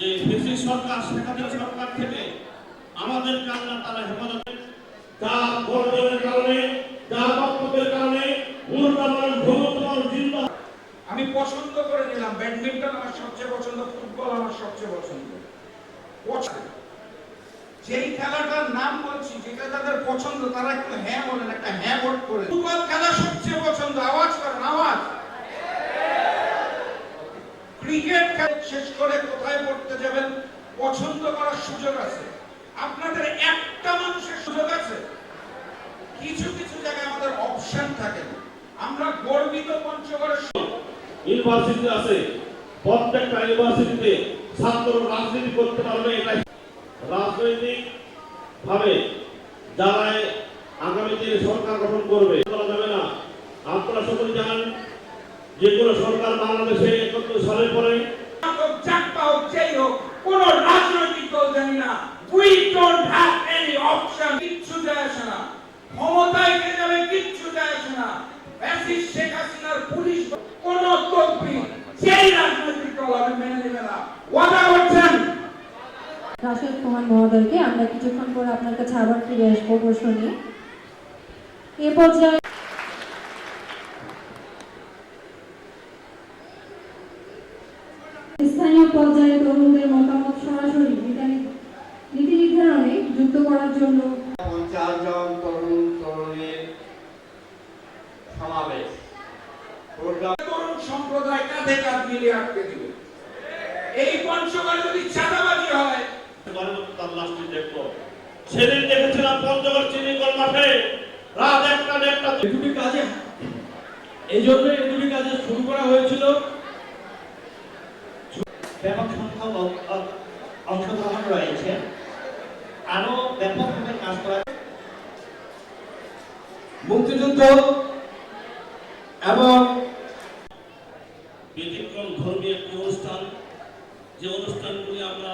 যে ফেসিস সরকার শেখ হাসিনা সরকার থেকে আমাদের আল্লাহ তাআলা হেফাজত যা গর্বের কারণে যা বক্তব্যের কারণে আমি পছন্দ করে নিলাম ব্যাডমিন্টন আমার সবচেয়ে পছন্দ, ফুটবল আমার সবচেয়ে পছন্দ। যেই খেলাটার নাম বলছি যেটা তাদের পছন্দ তারা একটু হ্যাঁ বলেন, একটা হ্যাঁ ভোট করে। ফুটবল খেলা সবচেয়ে পছন্দ, আওয়াজ করেন আওয়াজ। ক্রিকেট খেলা শেষ করে কোথায় পড়তে যাবেন পছন্দ করার সুযোগ আছে। আপনাদের একটা মানুষের সুযোগ আছে, কিছু কিছু জায়গায় আমাদের অপশন থাকে না। আমরা গর্বিত পঞ্চগড়ের ইউনিভার্সিটি আছে, প্রত্যেকটা ইউনিভার্সিটিতে ছাত্র রাজনীতি করতে পারবে। এটা রাজনৈতিক ভাবে যারা আগামী দিনে সরকার গঠন করবে বলা যাবে না। আপনারা সকলে জানেন যে কোনো সরকার বাংলাদেশে ৭১ সালের পরে কোন রাজনৈতিক দল জানি না, we don't have any option. কিচ্ছু যায় আসে না, ক্ষমতায় কে যাবে কিচ্ছু যায় আসে না। ফ্যাসিস্ট শেখ হাসিনার পুলিশ কোন তদবির যেই রাজনৈতিক দল আমি মেনে নেবে না। ওয়াদা করছেন রাশেদ কুমার মহোদয়কে। আমরা কিছুক্ষণ পর আপনার কাছে আবার ফিরে আসবো প্রশ্ন নিয়ে। এ পর্যায়ে স্থানীয় পর্যায়ে তরুণদের মতামত সরাসরি নীতি নির্ধারণে যুক্ত করার জন্য 50 জন তরুণ তরুণীর সমাবেশ। তরুণ সম্প্রদায় কাঁধে কাঁধ মিলিয়ে আটকে দিবে। এই পঞ্চগড়ে যদি চাঁদাবাজি হয়, সেদিন দেখেছিলাম পঞ্চগড় চিনিকল মাঠে রাত একটা দুটি কাজে, এই জন্য এই দুটি কাজে শুরু করা হয়েছিল। ব্যাপক সংখ্যক অংশগ্রহণ রয়েছে, আরো ব্যাপকভাবে কাজ করা। মুক্তিযুদ্ধ এবং ব্যতিক্রম ধর্মীয় একটি অনুষ্ঠান, যে অনুষ্ঠানগুলি আমরা